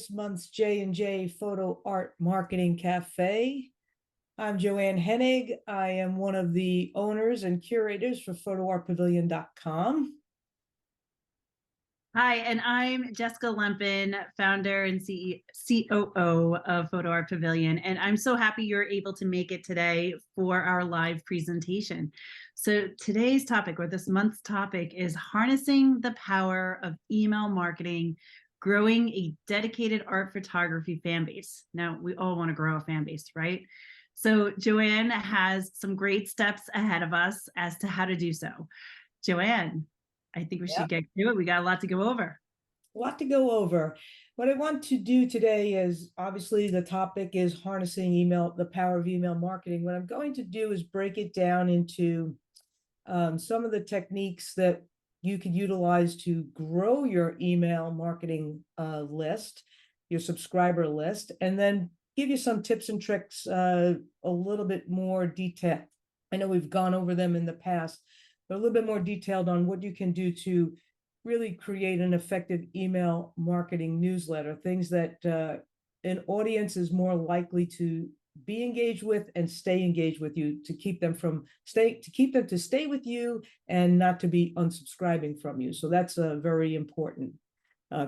this month's J&J Photo Art Marketing Cafe. I'm Joanne Hennig. I am one of the owners and curators for photoartpavilion.com. Hi, and I'm Jessica Lempin, founder and COO of Photo Art Pavilion, and I'm so happy you're able to make it today for our live presentation. So today's topic, or this month's topic, is harnessing the power of email marketing, growing a dedicated art photography fan base. Now, we all want to grow a fan base, right? So Joanne has some great steps ahead of us as to how to do so. Joanne, I think we should get to it. We got a lot to go over. A lot to go over. What I want to do today is, obviously the topic is harnessing email, the power of email marketing. What I'm going to do is break it down into some of the techniques that you could utilize to grow your email marketing list, your subscriber list, and then give you some tips and tricks a little bit more detailed. I know we've gone over them in the past, but a little bit more detailed on what you can do to really create an effective email marketing newsletter, things that an audience is more likely to be engaged with and stay engaged with you, to keep them to stay with you and not to be unsubscribing from you. So that's very important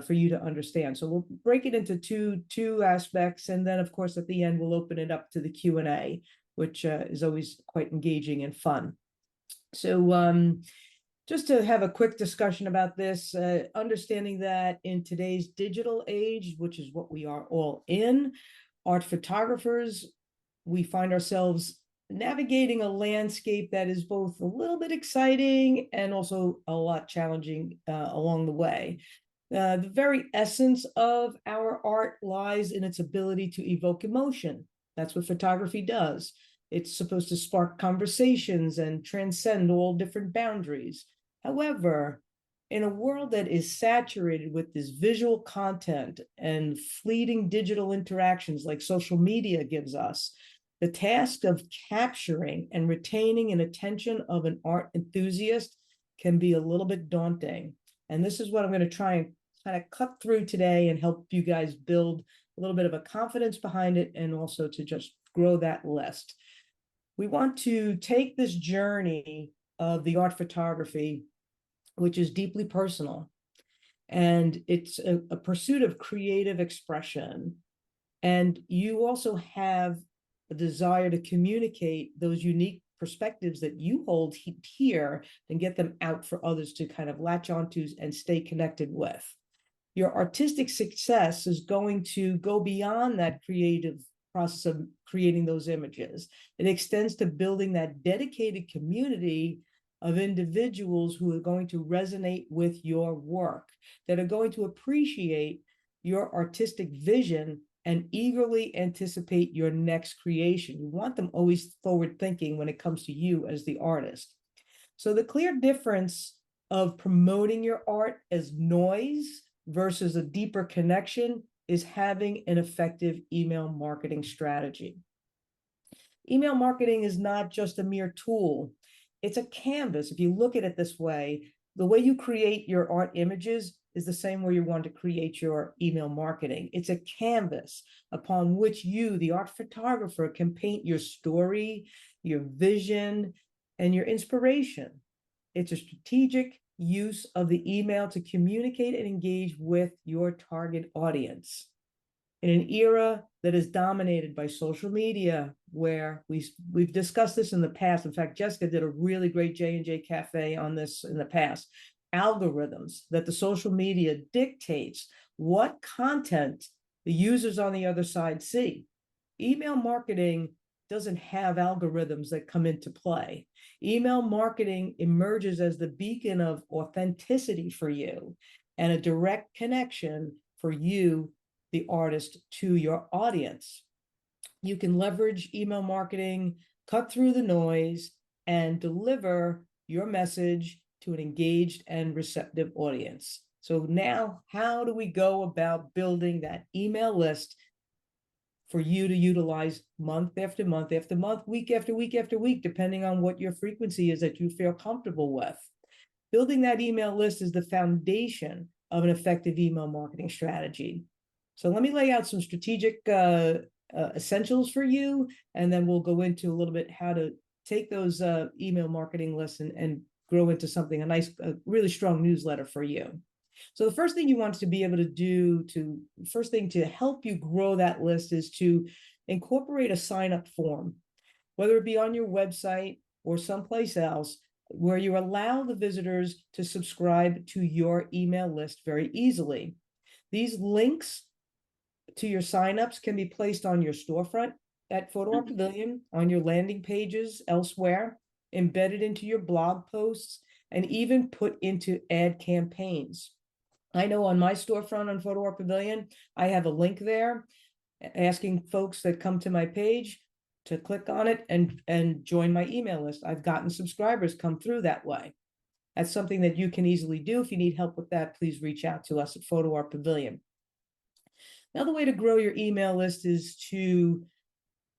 for you to understand. So we'll break it into two aspects, and then of course at the end we'll open it up to the Q&A, which is always quite engaging and fun. So just to have a quick discussion about this, understanding that in today's digital age, which is what we are all in, art photographers, we find ourselves navigating a landscape that is both a little bit exciting and also a lot challenging along the way. The very essence of our art lies in its ability to evoke emotion. That's what photography does. It's supposed to spark conversations and transcend all different boundaries. However, in a world that is saturated with this visual content and fleeting digital interactions like social media gives us, the task of capturing and retaining an attention of an art enthusiast can be a little bit daunting. And this is what I'm going to try and kind of cut through today and help you guys build a little bit of a confidence behind it, and also to just grow that list. We want to take this journey of the art photography, which is deeply personal, and it's a pursuit of creative expression. And you also have a desire to communicate those unique perspectives that you hold here and get them out for others to kind of latch onto and stay connected with. Your artistic success is going to go beyond that creative process of creating those images. It extends to building that dedicated community of individuals who are going to resonate with your work, that are going to appreciate your artistic vision and eagerly anticipate your next creation. You want them always forward thinking when it comes to you as the artist. So the clear difference of promoting your art as noise versus a deeper connection is having an effective email marketing strategy. Email marketing is not just a mere tool. It's a canvas. If you look at it this way, the way you create your art images is the same way you want to create your email marketing. It's a canvas upon which you, the art photographer, can paint your story, your vision, and your inspiration. It's a strategic use of the email to communicate and engage with your target audience. In an era that is dominated by social media, where we've discussed this in the past. In fact, Jessica did a really great J&J Café on this in the past. Algorithms that the social media dictates what content the users on the other side see. Email marketing doesn't have algorithms that come into play. Email marketing emerges as the beacon of authenticity for you and a direct connection for you, the artist, to your audience. You can leverage email marketing, cut through the noise, and deliver your message to an engaged and receptive audience. So now, how do we go about building that email list for you to utilize month after month after month, week after week after week, depending on what your frequency is that you feel comfortable with? Building that email list is the foundation of an effective email marketing strategy. So let me lay out some strategic essentials for you, and then we'll go into a little bit how to take those email marketing lists and grow into something, a really strong newsletter for you. So the first thing you want to be able to do first thing to help you grow that list is to incorporate a sign up form, whether it be on your website or someplace else, where you allow the visitors to subscribe to your email list very easily. These links to your signups can be placed on your storefront at Photo Art Pavilion, on your landing pages elsewhere, embedded into your blog posts, and even put into ad campaigns. I know on my storefront on Photo Art Pavilion, I have a link there asking folks that come to my page to click on it and join my email list. I've gotten subscribers come through that way. That's something that you can easily do. If you need help with that, please reach out to us at Photo Art Pavilion. Another way to grow your email list is to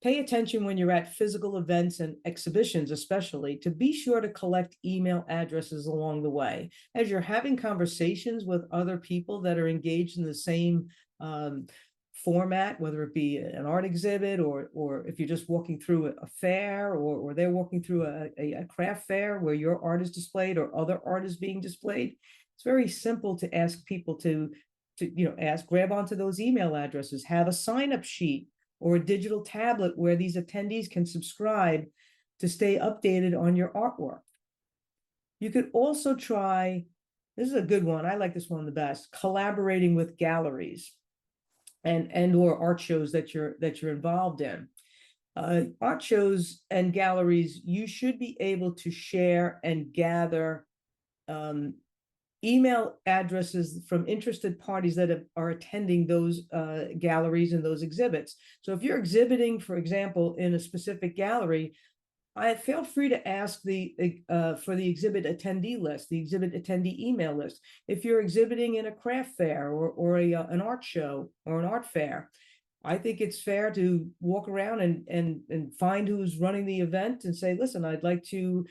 pay attention when you're at physical events and exhibitions, especially, to be sure to collect email addresses along the way. As you're having conversations with other people that are engaged in the same format, whether it be an art exhibit or if you're just walking through a fair or they're walking through a craft fair where your art is displayed or other art is being displayed, it's very simple to ask people to grab onto those email addresses, have a sign-up sheet or a digital tablet where these attendees can subscribe to stay updated on your artwork. You could also try, this is a good one, I like this one the best, collaborating with galleries and or art shows that you're involved in. Art shows and galleries, you should be able to share and gather email addresses from interested parties that are attending those galleries and those exhibits. So if you're exhibiting, for example, in a specific gallery, I feel free to ask for the exhibit attendee list, the exhibit attendee email list. If you're exhibiting in a craft fair or an art show or an art fair, I think it's fair to walk around and find who's running the event and say, listen, I'd like to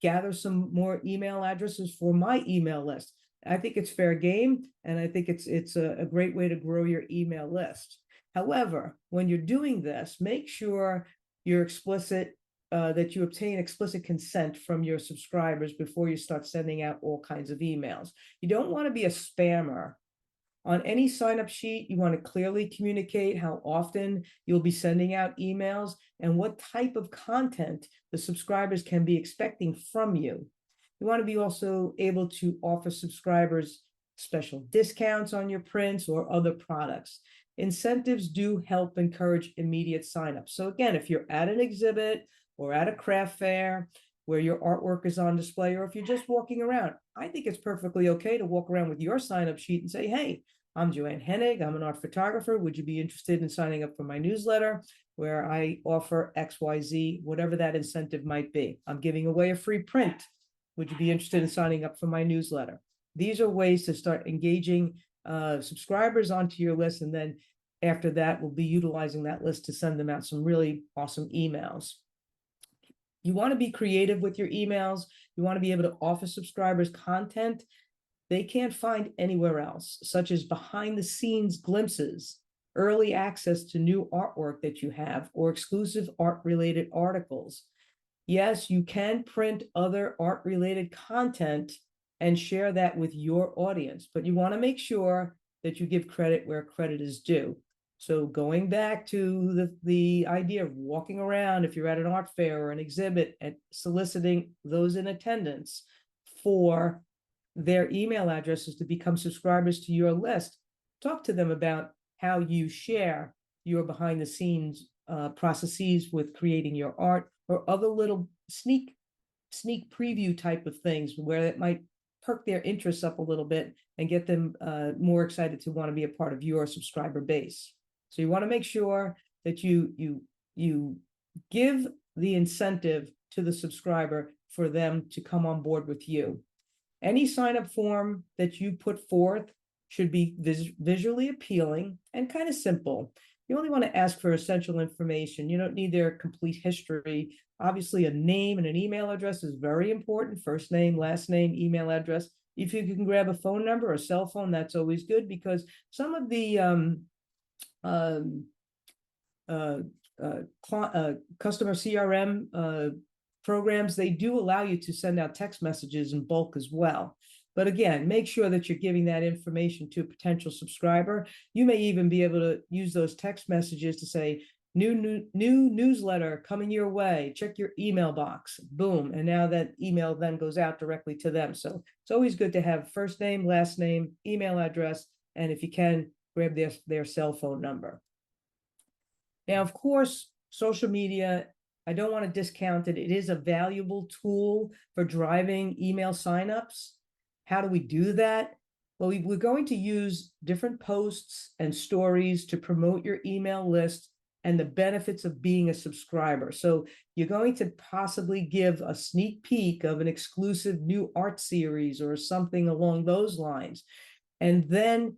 gather some more email addresses for my email list. I think it's fair game, and I think it's a great way to grow your email list. However, when you're doing this, make sure you're explicit, that you obtain explicit consent from your subscribers before you start sending out all kinds of emails. You don't want to be a spammer. On any sign-up sheet, you want to clearly communicate how often you'll be sending out emails and what type of content the subscribers can be expecting from you. You want to be also able to offer subscribers special discounts on your prints or other products. Incentives do help encourage immediate sign-ups. So again, if you're at an exhibit or at a craft fair where your artwork is on display, or if you're just walking around, I think it's perfectly okay to walk around with your sign-up sheet and say, hey, I'm Joanne Hennig, I'm an art photographer. Would you be interested in signing up for my newsletter where I offer XYZ, whatever that incentive might be? I'm giving away a free print. Would you be interested in signing up for my newsletter? These are ways to start engaging subscribers onto your list, and then after that, we'll be utilizing that list to send them out some really awesome emails. You want to be creative with your emails. You want to be able to offer subscribers content they can't find anywhere else, such as behind the scenes glimpses, early access to new artwork that you have, or exclusive art related articles. Yes, you can print other art related content and share that with your audience, but you want to make sure that you give credit where credit is due. So going back to the idea of walking around, if you're at an art fair or an exhibit, and soliciting those in attendance for their email addresses to become subscribers to your list, talk to them about how you share your behind the scenes processes with creating your art or other little sneak preview type of things where it might perk their interests up a little bit and get them more excited to want to be a part of your subscriber base. So you want to make sure that you give the incentive to the subscriber for them to come on board with you. Any sign-up form that you put forth should be visually appealing and kind of simple. You only want to ask for essential information. You don't need their complete history. Obviously, a name and an email address is very important. First name, last name, email address. if you can grab a phone number or a cell phone, that's always good, because some of the um, uh, customer CRM programs, they do allow you to send out text messages in bulk as well. But again, make sure that you're giving that information to a potential subscriber. You may even be able to use those text messages to say, new newsletter coming your way, check your email box, boom. And now that email then goes out directly to them. So it's always good to have first name, last name, email address, and if you can, grab their cell phone number. Now, of course, social media, I don't want to discount it. It is a valuable tool for driving email signups. How do we do that? Well, we're going to use different posts and stories to promote your email list and the benefits of being a subscriber. So you're going to possibly give a sneak peek of an exclusive new art series or something along those lines. And then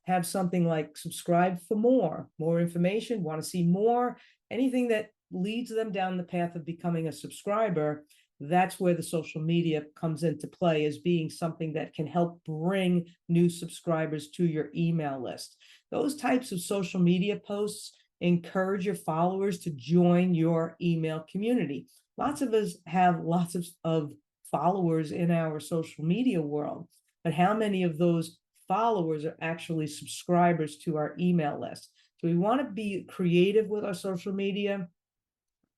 have something like subscribe for more information, want to see more, anything that leads them down the path of becoming a subscriber. That's where the social media comes into play, as being something that can help bring new subscribers to your email list. Those types of social media posts encourage your followers to join your email community. Lots of us have lots of followers in our social media world, but how many of those followers are actually subscribers to our email list? So we want to be creative with our social media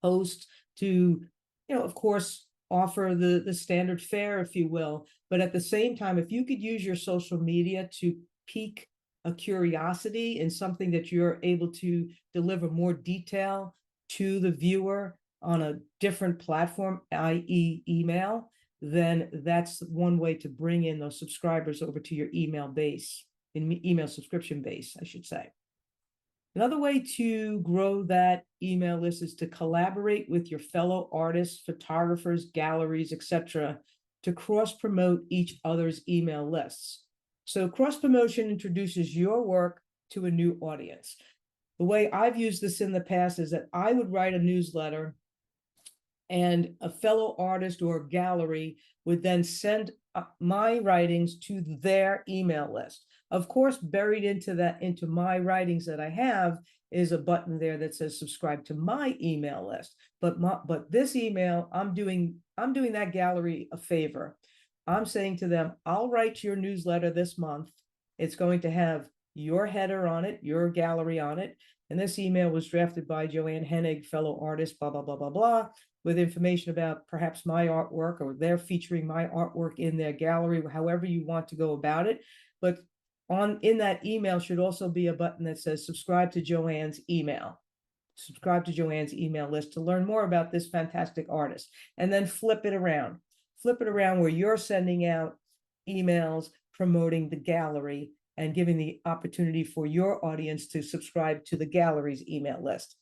posts to, of course, offer the standard fare, if you will. But at the same time, if you could use your social media to pique a curiosity in something that you're able to deliver more detail to the viewer on a different platform, i.e. email, then that's one way to bring in those subscribers over to your email base, email subscription base, I should say. Another way to grow that email list is to collaborate with your fellow artists, photographers, galleries, etc., to cross-promote each other's email lists. So cross-promotion introduces your work to a new audience. The way I've used this in the past is that I would write a newsletter, and a fellow artist or gallery would then send my writings to their email list. Of course, buried into my writings that I have is a button there that says subscribe to my email list. But this email, I'm doing that gallery a favor. I'm saying to them, I'll write your newsletter this month. It's going to have your header on it, your gallery on it. And this email was drafted by Joanne Hennig, fellow artist, blah, blah, blah, blah, blah, with information about perhaps my artwork, or they're featuring my artwork in their gallery, however you want to go about it. But in that email should also be a button that says subscribe to Joanne's email. Subscribe to Joanne's email list to learn more about this fantastic artist. And then flip it around. Flip it around where you're sending out emails promoting the gallery and giving the opportunity for your audience to subscribe to the gallery's email list.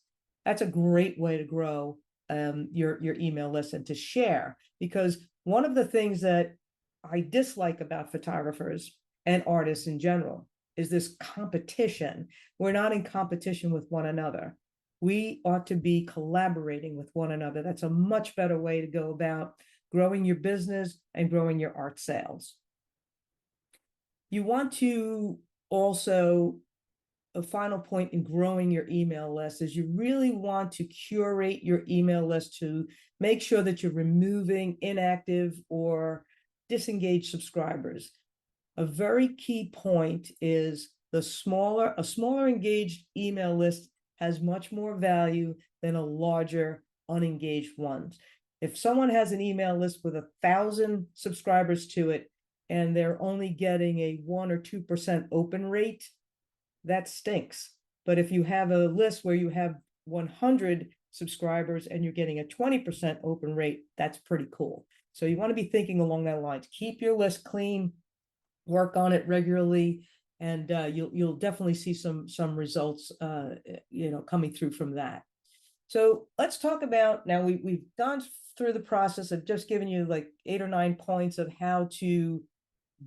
That's a great way to grow your email list and to share, because one of the things that I dislike about photographers and artists in general is this competition. We're not in competition with one another. We ought to be collaborating with one another. That's a much better way to go about growing your business and growing your art sales. You want to also, a final point in growing your email list is you really want to curate your email list to make sure that you're removing inactive or disengaged subscribers. A very key point is a smaller engaged email list has much more value than a larger unengaged one. If someone has an email list with 1,000 subscribers to it and they're only getting a 1 or 2% open rate, that stinks. But if you have a list where you have 100 subscribers and you're getting a 20% open rate, that's pretty cool. So you want to be thinking along that line. Keep your list clean, work on it regularly, and you'll definitely see some results coming through from that. So let's talk about, now we've gone through the process of just giving you like 8 or 9 points of how to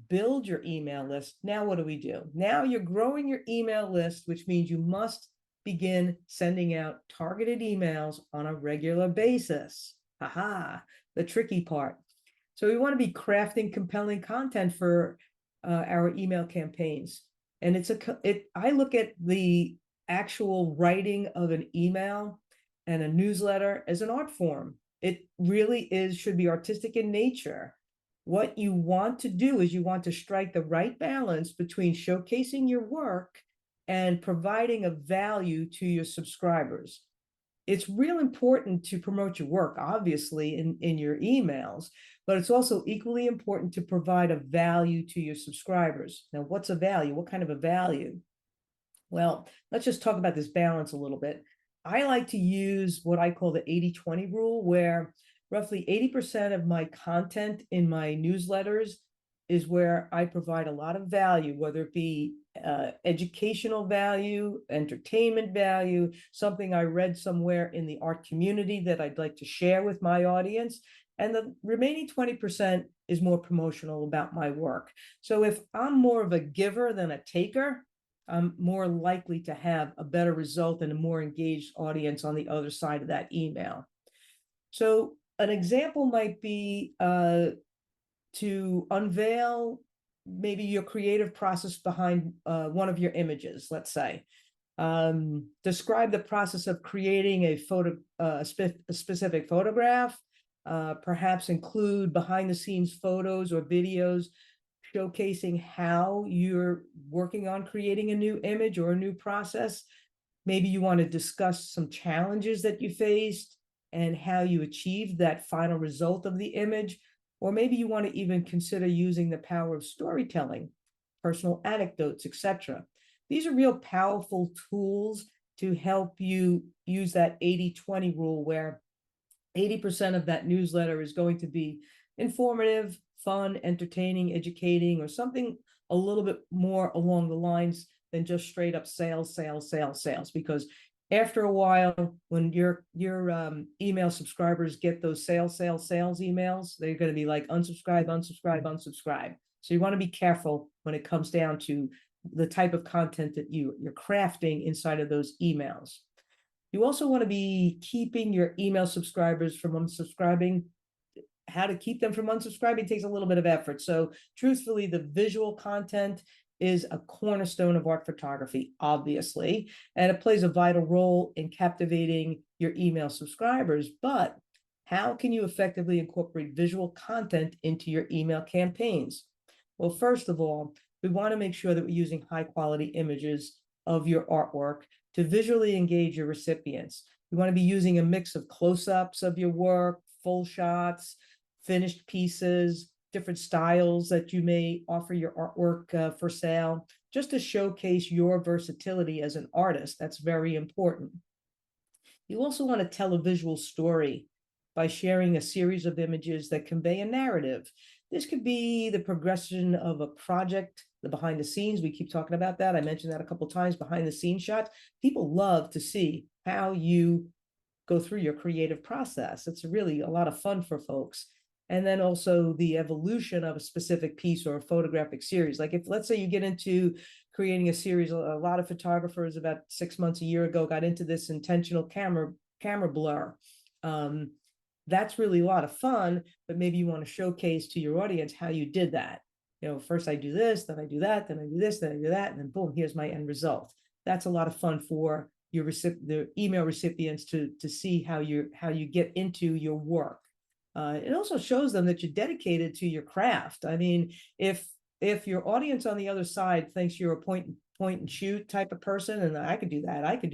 build your email list. Now what do? Now you're growing your email list, which means you must begin sending out targeted emails on a regular basis. Aha, the tricky part. So we want to be crafting compelling content for our email campaigns. And I look at the actual writing of an email and a newsletter as an art form. It really should be artistic in nature. What you want to do is you want to strike the right balance between showcasing your work and providing a value to your subscribers. It's real important to promote your work, obviously, in your emails, but it's also equally important to provide a value to your subscribers. Now, what's a value? What kind of a value? Well, let's just talk about this balance a little bit. I like to use what I call the 80-20 rule, where roughly 80% of my content in my newsletters is where I provide a lot of value, whether it be educational value, entertainment value, something I read somewhere in the art community that I'd like to share with my audience. And the remaining 20% is more promotional about my work. So if I'm more of a giver than a taker, I'm more likely to have a better result and a more engaged audience on the other side of that email. So an example might be to unveil maybe your creative process behind one of your images, let's say. Describe the process of creating a specific photograph, perhaps include behind the scenes photos or videos showcasing how you're working on creating a new image or a new process. Maybe you want to discuss some challenges that you faced and how you achieved that final result of the image. Or maybe you want to even consider using the power of storytelling, personal anecdotes, etc. These are real powerful tools to help you use that 80-20 rule, where 80% of that newsletter is going to be informative, fun, entertaining, educating, or something a little bit more along the lines than just straight up sales, sales, sales, sales. Because after a while, when your email subscribers get those sales, sales, sales emails, they're going to be like unsubscribe, unsubscribe, unsubscribe. So you want to be careful when it comes down to the type of content that you're crafting inside of those emails. You also want to be keeping your email subscribers from unsubscribing. How to keep them from unsubscribing takes a little bit of effort. So truthfully, the visual content is a cornerstone of art photography, obviously, and it plays a vital role in captivating your email subscribers. But how can you effectively incorporate visual content into your email campaigns? Well, first of all, we want to make sure that we're using high quality images of your artwork to visually engage your recipients. You want to be using a mix of close-ups of your work, full shots, finished pieces, different styles that you may offer your artwork for sale, just to showcase your versatility as an artist. That's very important. You also want to tell a visual story by sharing a series of images that convey a narrative. This could be the progression of a project, the behind the scenes. We keep talking about that. I mentioned that a couple of times, behind the scenes shots. People love to see how you go through your creative process. It's really a lot of fun for folks. And then also the evolution of a specific piece or a photographic series. Like if, let's say you get into creating a series, a lot of photographers about 6 months, a year ago, got into this intentional camera blur. That's really a lot of fun, but maybe you want to showcase to your audience how you did that. You know, first I do this, then I do that, then I do this, then I do that, and then boom, here's my end result. That's a lot of fun for your the email recipients to see how you get into your work. It also shows them that you're dedicated to your craft. I mean, if your audience on the other side thinks you're a point and shoot type of person, and I could do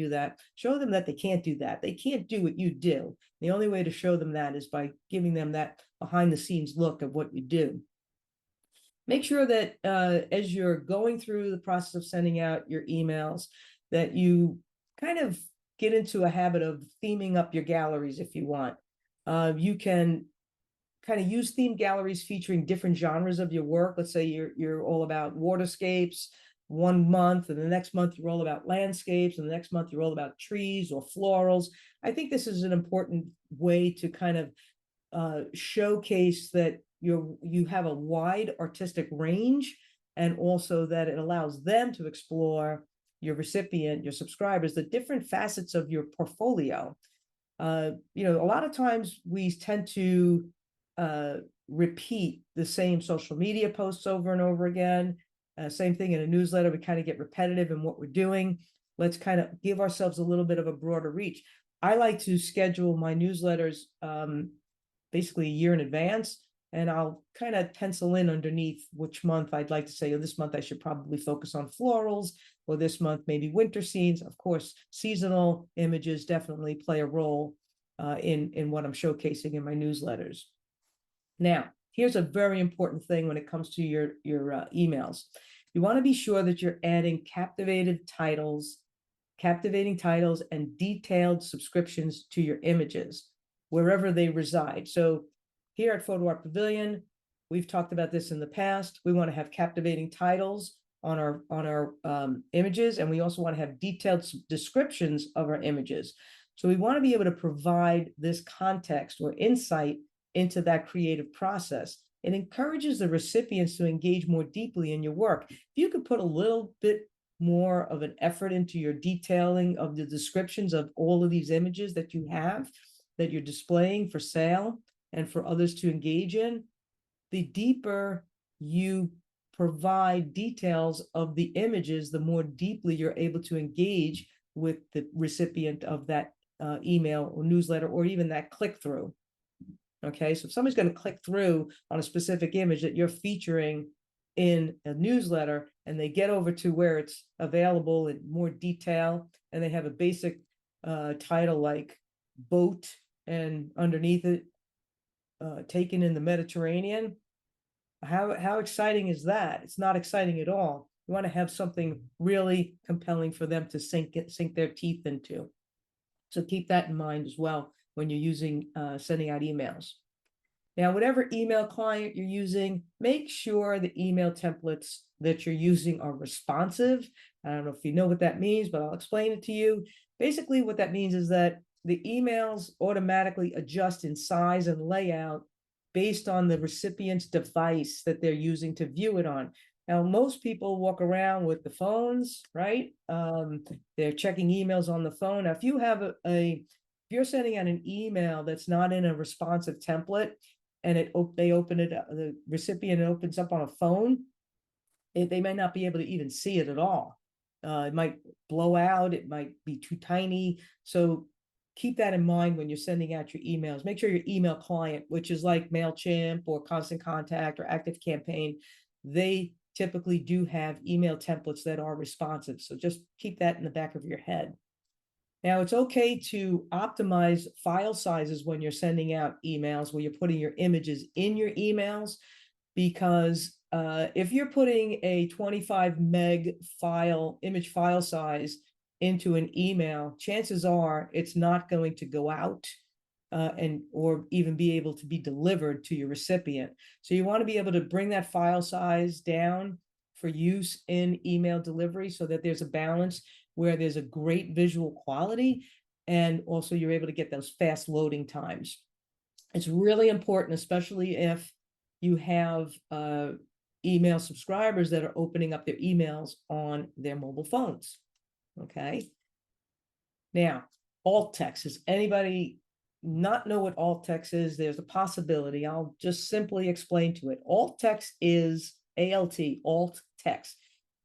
that, show them that they can't do that. They can't do what you do. The only way to show them that is by giving them that behind the scenes look of what you do. Make sure that as you're going through the process of sending out your emails, that you kind of get into a habit of theming up your galleries if you want. You can kind of use theme galleries featuring different genres of your work. Let's say you're all about waterscapes 1 month, and the next month you're all about landscapes, and the next month you're all about trees or florals. I think this is an important way to kind of showcase that you have a wide artistic range, and also that it allows them to explore, your recipient, your subscribers, the different facets of your portfolio. A lot of times we tend to repeat the same social media posts over and over again. Same thing in a newsletter, we kind of get repetitive in what we're doing. Let's kind of give ourselves a little bit of a broader reach. I like to schedule my newsletters basically a year in advance, and I'll kind of pencil in underneath which month I'd like to say, oh, this month I should probably focus on florals, or this month maybe winter scenes. Of course, seasonal images definitely play a role in what I'm showcasing in my newsletters. Now, here's a very important thing when it comes to your emails. You want to be sure that you're adding captivating titles and detailed subscriptions to your images, wherever they reside. So here at Photo Art Pavilion, we've talked about this in the past. We want to have captivating titles on our images, and we also want to have detailed descriptions of our images. So we want to be able to provide this context or insight into that creative process. It encourages the recipients to engage more deeply in your work. If you could put a little bit more of an effort into your detailing of the descriptions of all of these images that you have, that you're displaying for sale and for others to engage in, the deeper you provide details of the images, the more deeply you're able to engage with the recipient of that email or newsletter, or even that click-through. Okay, so if somebody's going to click through on a specific image that you're featuring in a newsletter, and they get over to where it's available in more detail, and they have a basic title like boat, and underneath it, taken in the Mediterranean, how exciting is that? It's not exciting at all. You want to have something really compelling for them to sink their teeth into. So keep that in mind as well when you're using sending out emails. Now, whatever email client you're using, make sure the email templates that you're using are responsive. I don't know if you know what that means, but I'll explain it to you. Basically, what that means is that the emails automatically adjust in size and layout based on the recipient's device that they're using to view it on. Now, most people walk around with the phones, right? They're checking emails on the phone. Now, if you have if you're sending out an email that's not in a responsive template, and they open it, the recipient opens up on a phone, they may not be able to even see it at all. It might blow out, it might be too tiny. So keep that in mind when you're sending out your emails. Make sure your email client, which is like MailChimp or Constant Contact or ActiveCampaign, they typically do have email templates that are responsive. So just keep that in the back of your head. Now, it's okay to optimize file sizes when you're sending out emails, where you're putting your images in your emails, because if you're putting a 25 meg image file size into an email, chances are it's not going to go out or even be able to be delivered to your recipient. So you want to be able to bring that file size down for use in email delivery, so that there's a balance where there's a great visual quality, and also you're able to get those fast loading times. It's really important, especially if you have email subscribers that are opening up their emails on their mobile phones. Okay. Now, alt text. Does anybody not know what alt text is? There's a possibility. I'll just simply explain to it. Alt text is ALT, alt text.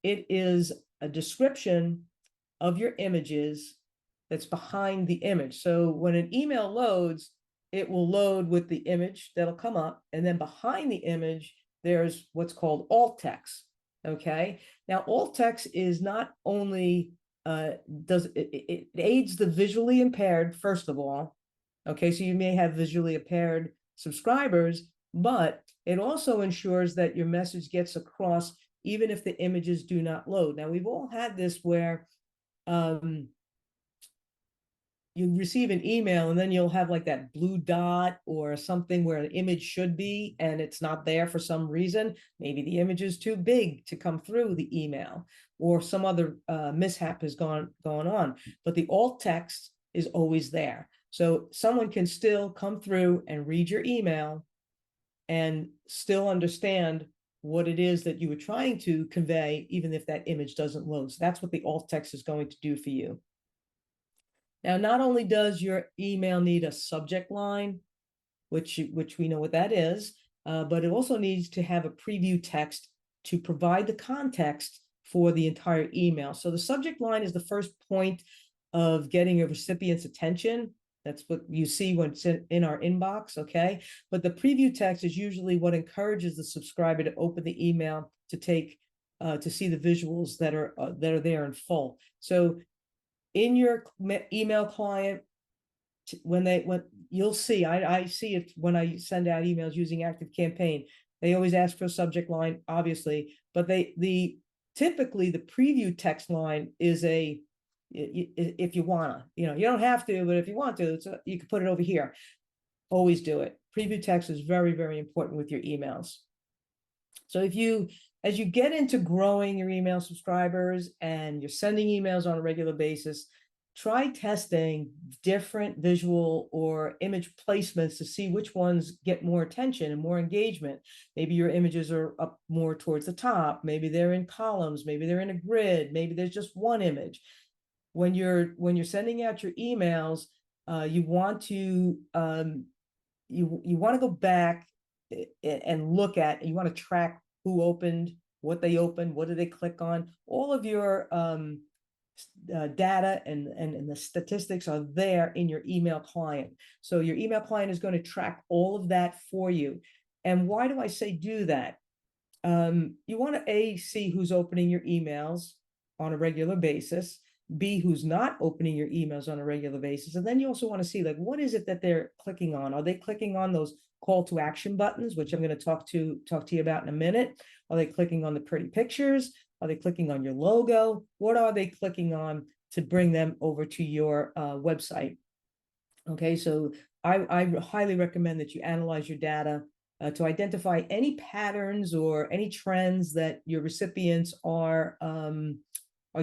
It is a description of your images that's behind the image. So when an email loads, it will load with the image that'll come up, and then behind the image, there's what's called alt text. Okay. Now, alt text is not only it aids the visually impaired, first of all. Okay, so you may have visually impaired subscribers, but it also ensures that your message gets across even if the images do not load. Now, we've all had this where you receive an email and then you'll have like that blue dot or something where an image should be, and it's not there for some reason. Maybe the image is too big to come through the email, or some other mishap has gone on, but the alt text is always there. So someone can still come through and read your email and still understand what it is that you were trying to convey, even if that image doesn't load. So that's what the alt text is going to do for you. Now, not only does your email need a subject line, which we know what that is, but it also needs to have a preview text to provide the context for the entire email. So the subject line is the first point of getting a recipient's attention. That's what you see when it's in our inbox, okay? But the preview text is usually what encourages the subscriber to open the email to take to see the visuals that are there in full. So in your email client, when you'll see, I see it when I send out emails using ActiveCampaign. They always ask for a subject line, obviously, but typically the preview text line is if you wanna, you don't have to, but if you want to, you can put it over here. Always do it. Preview text is very, very important with your emails. So as you get into growing your email subscribers and you're sending emails on a regular basis, try testing different visual or image placements to see which ones get more attention and more engagement. Maybe your images are up more towards the top. Maybe they're in columns. Maybe they're in a grid. Maybe there's just one image. When you're sending out your emails, you want to go back and look at, you want to track who opened, what they opened, what did they click on. All of your data and the statistics are there in your email client. So your email client is going to track all of that for you. And why do I say do that? You want to see who's opening your emails on a regular basis, B, who's not opening your emails on a regular basis. And then you also want to see, like, what is it that they're clicking on? Are they clicking on those call to action buttons, which I'm going to talk to you about in a minute? Are they clicking on the pretty pictures? Are they clicking on your logo? What are they clicking on to bring them over to your website? Okay, so I highly recommend that you analyze your data to identify any patterns or any trends that your recipients are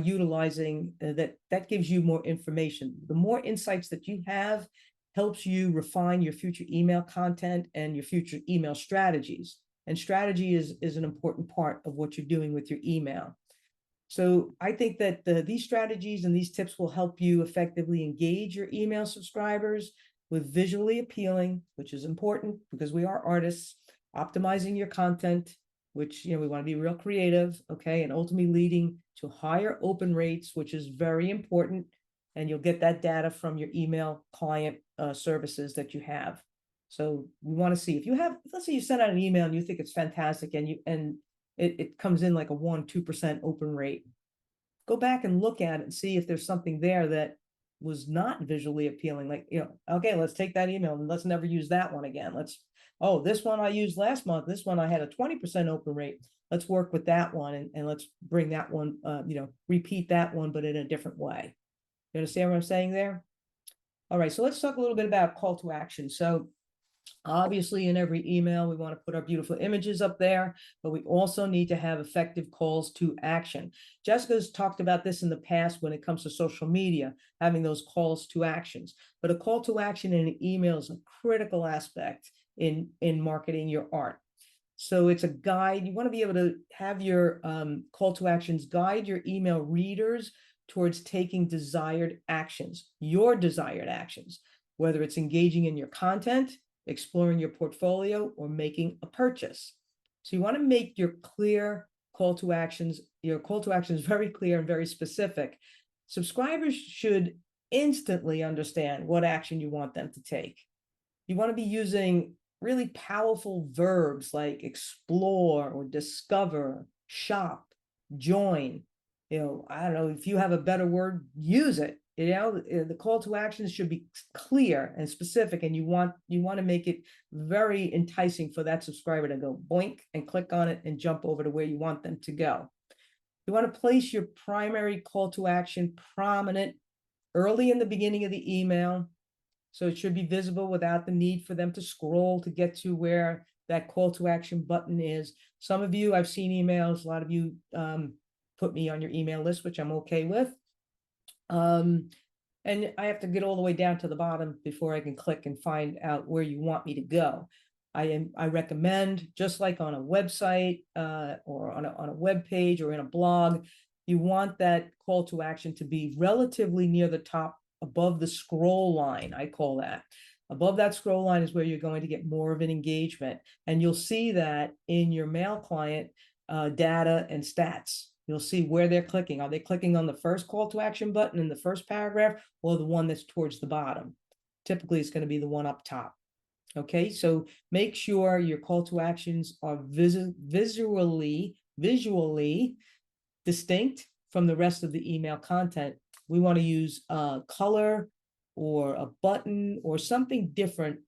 utilizing. That gives you more information. The more insights that you have helps you refine your future email content and your future email strategies. And strategy is an important part of what you're doing with your email. So I think that these strategies and these tips will help you effectively engage your email subscribers with visually appealing, which is important because we are artists, optimizing your content, which, we want to be real creative, okay, and ultimately leading to higher open rates, which is very important. And you'll get that data from your email client services that you have. So we want to see if you have, let's say you send out an email and you think it's fantastic and it comes in like a 1-2% open rate. Go back and look at it and see if there's something there that was not visually appealing. Like, okay, let's take that email and let's never use that one again. This one I used last month. This one I had a 20% open rate. Let's work with that one and let's bring that one, repeat that one, but in a different way. You understand what I'm saying there? All right, so let's talk a little bit about call to action. So obviously, in every email, we want to put our beautiful images up there, but we also need to have effective calls to action. Jessica's talked about this in the past when it comes to social media, having those calls to actions. But a call to action in an email is a critical aspect in marketing your art. So it's a guide. You want to be able to have your call to actions guide your email readers towards taking desired actions, your desired actions, whether it's engaging in your content, exploring your portfolio, or making a purchase. So you want to make your call to actions very clear and very specific. Subscribers should instantly understand what action you want them to take. You want to be using really powerful verbs like explore or discover, shop, join. I don't know, if you have a better word, use it. The call to actions should be clear and specific, and you want to make it very enticing for that subscriber to go boink and click on it and jump over to where you want them to go. You want to place your primary call to action prominent early in the beginning of the email, so it should be visible without the need for them to scroll to get to where that call to action button is. Some of you, I've seen emails, a lot of you put me on your email list, which I'm okay with. And I have to get all the way down to the bottom before I can click and find out where you want me to go. I recommend, just like on a website or on a web page or in a blog, you want that call to action to be relatively near the top, above the scroll line, I call that. Above that scroll line is where you're going to get more of an engagement. And you'll see that in your mail client data and stats. You'll see where they're clicking. Are they clicking on the first call to action button in the first paragraph or the one that's towards the bottom? Typically, it's going to be the one up top. Okay, so make sure your call to actions are visually distinct from the rest of the email content. We want to use a color or a button or something different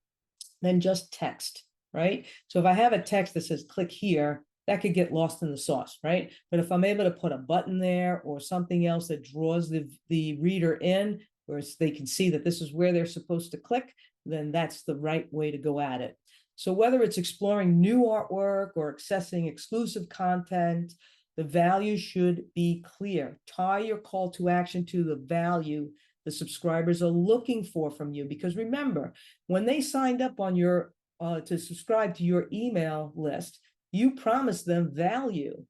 than just text, right? So if I have a text that says click here, that could get lost in the sauce, right? But if I'm able to put a button there or something else that draws the reader in, where they can see that this is where they're supposed to click, then that's the right way to go at it. So whether it's exploring new artwork or accessing exclusive content, the value should be clear. Tie your call to action to the value the subscribers are looking for from you. Because remember, when they signed up on your to subscribe to your email list, you promised them value,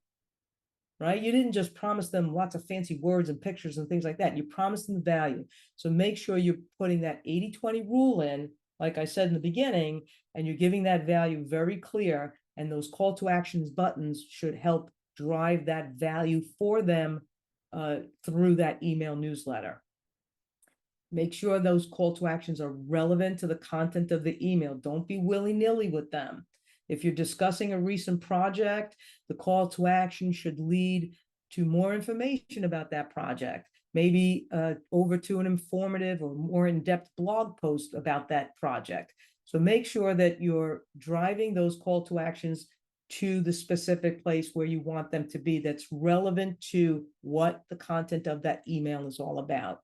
right? You didn't just promise them lots of fancy words and pictures and things like that. You promised them value. So make sure you're putting that 80-20 rule in, like I said in the beginning, and you're giving that value very clear. And those call to actions buttons should help drive that value for them through that email newsletter. Make sure those call to actions are relevant to the content of the email. Don't be willy-nilly with them. If you're discussing a recent project, the call to action should lead to more information about that project, maybe over to an informative or more in-depth blog post about that project. So make sure that you're driving those call to actions to the specific place where you want them to be that's relevant to what the content of that email is all about.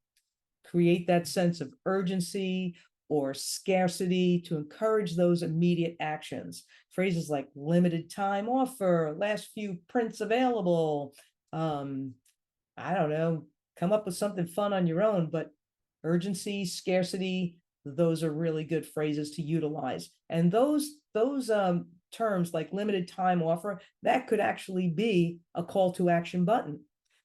Create that sense of urgency or scarcity to encourage those immediate actions. Phrases like limited time offer, last few prints available. I don't know, come up with something fun on your own, but urgency, scarcity, those are really good phrases to utilize. And those terms like limited time offer, that could actually be a call to action button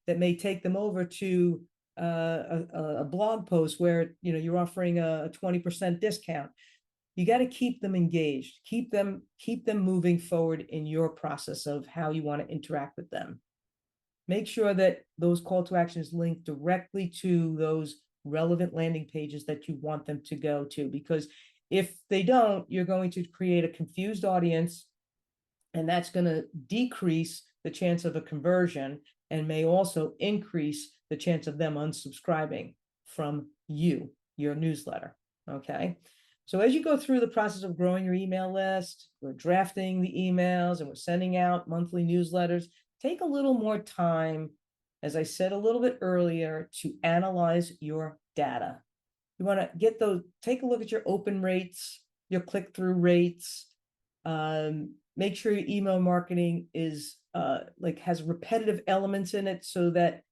that may take them over to a blog post where you're offering a 20% discount. You got to keep them engaged, keep them moving forward in your process of how you want to interact with them. Make sure that those call to actions link directly to those relevant landing pages that you want them to go to, because if they don't, you're going to create a confused audience, and that's going to decrease the chance of a conversion and may also increase the chance of them unsubscribing from you, your newsletter. Okay. So as you go through the process of growing your email list, we're drafting the emails and we're sending out monthly newsletters, take a little more time, as I said a little bit earlier, to analyze your data. You want to get those, take a look at your open rates, your click-through rates. Make sure your email marketing is has repetitive elements in it, so that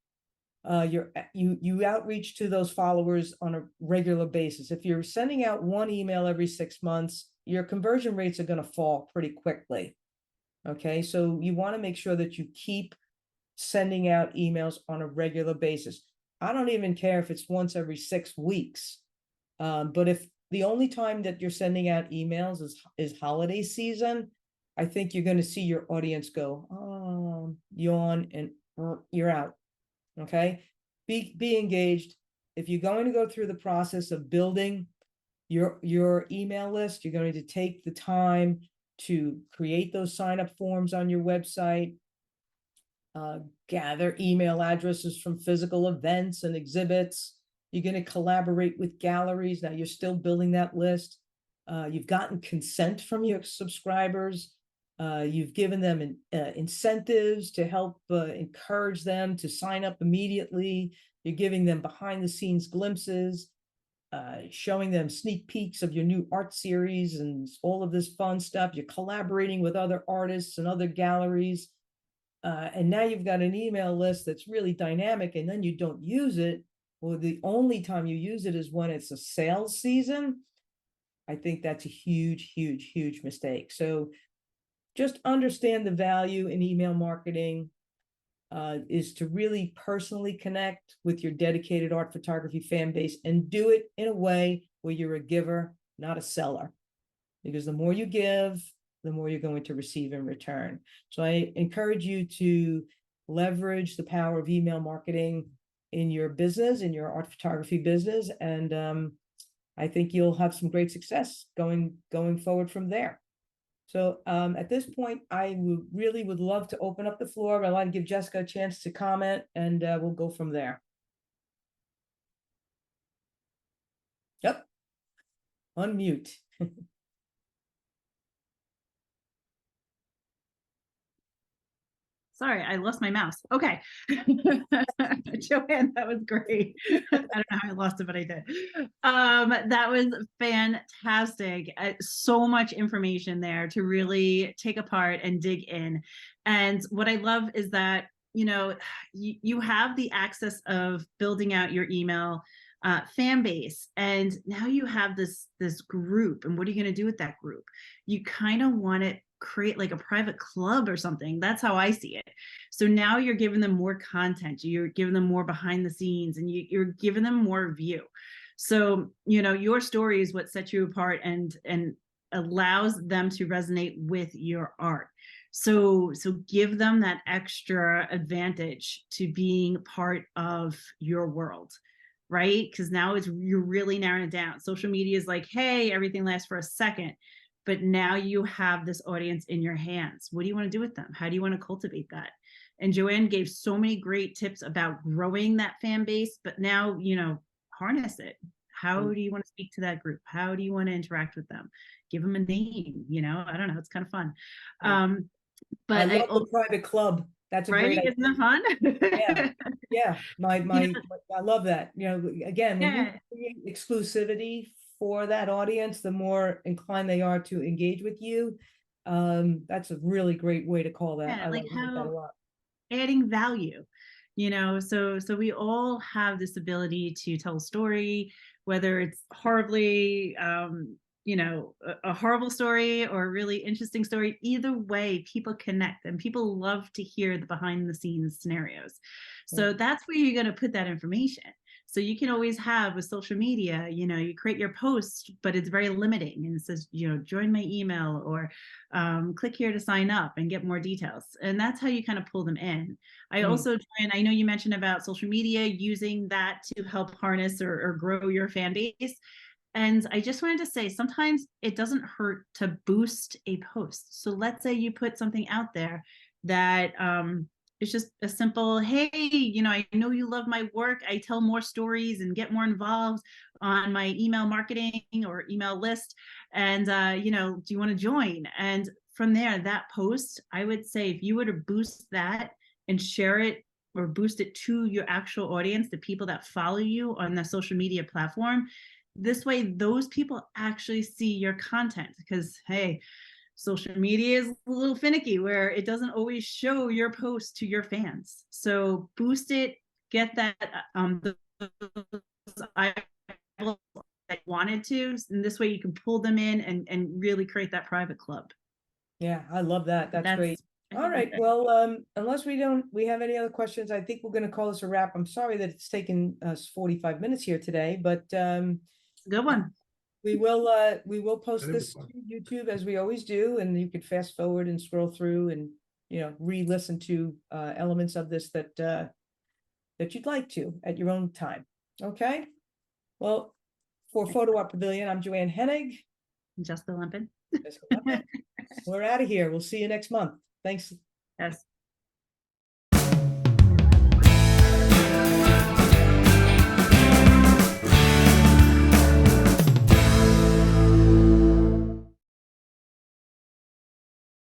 you outreach to those followers on a regular basis. If you're sending out one email every 6 months, your conversion rates are going to fall pretty quickly. Okay, so you want to make sure that you keep sending out emails on a regular basis. I don't even care if it's once every 6 weeks. But if the only time that you're sending out emails is holiday season, I think you're going to see your audience go, oh, yawn, and you're out. Okay, be engaged. If you're going to go through the process of building your email list, you're going to take the time to create those sign-up forms on your website, gather email addresses from physical events and exhibits. You're going to collaborate with galleries. Now you're still building that list. You've gotten consent from your subscribers. You've given them incentives to help encourage them to sign up immediately. You're giving them behind the scenes glimpses, showing them sneak peeks of your new art series and all of this fun stuff. You're collaborating with other artists and other galleries. And now you've got an email list that's really dynamic, and then you don't use it, or the only time you use it is when it's a sales season. I think that's a huge, huge, huge mistake. So just understand the value in email marketing is to really personally connect with your dedicated art photography fan base, and do it in a way where you're a giver not a seller, because the more you give, the more you're going to receive in return. So I encourage you to leverage the power of email marketing in your business, in your art photography business, and I think you'll have some great success going forward from there. So at this point, I really would love to open up the floor. I'd like to give Jessica a chance to comment, and we'll go from there. Yep. Unmute. Sorry, I lost my mouse. Okay. Joanne, that was great. I don't know how I lost it, but I did. That was fantastic. So much information there to really take apart and dig in. And what I love is that, you know, you have the access of building out your email fan base, and now you have this group. And what are you going to do with that group? You kind of want to create like a private club or something. That's how I see it. So now you're giving them more content, you're giving them more behind the scenes, and you're giving them more view. So, you know, your story is what sets you apart and allows them to resonate with your art. So give them that extra advantage to being part of your world, right? Because now you're really narrowing it down. Social media is like, hey, everything lasts for a second, but now you have this audience in your hands. What do you want to do with them? How do you want to cultivate that? And Joanne gave so many great tips about growing that fan base, but now, you know, harness it. How do you want to speak to that group? How do you want to interact with them? Give them a name, you know, I don't know. It's kind of fun. But I love the private club. That's a great idea. Isn't that fun? Yeah. Yeah. I love that. You know, again, when you Yeah. create exclusivity for that audience, the more inclined they are to engage with you. That's a really great way to call that. Yeah, I like like that a lot. adding value, you know, so we all have this ability to tell a story, whether it's horribly you know, a horrible story or a really interesting story. Either way, people connect, and people love to hear the behind the scenes scenarios. So that's where you're going to put that information. So you can always have with social media, you know, you create your post, but it's very limiting, and it says, you know, join my email, or click here to sign up and get more details. And that's how you kind of pull them in. I also, and I know you mentioned about social media, using that to help harness or grow your fan base. And I just wanted to say, sometimes it doesn't hurt to boost a post. So let's say you put something out there that it's just a simple, hey, you know, I know you love my work. I tell more stories and get more involved on my email marketing or email list. And, you know, do you want to join? And from there, that post, I would say, if you were to boost that and share it or boost it to your actual audience, the people that follow you on the social media platform, this way, those people actually see your content, because, hey, social media is a little finicky where it doesn't always show your post to your fans. So boost it, get that that wanted to, and this way you can pull them in and really create that private club. Yeah, I love that. That's great. All right. Well, unless we have any other questions, I think we're going to call this a wrap. I'm sorry that it's taken us 45 minutes here today, but good one. we will post this to YouTube as we always do, and you could fast forward and scroll through and, you know, re-listen to elements of this that you'd like to at your own time. Okay. Well, for Photo Art Pavilion, I'm Joanne Hennig. Jessica Lempin. We're out of here. We'll see you next month. Thanks. Yes.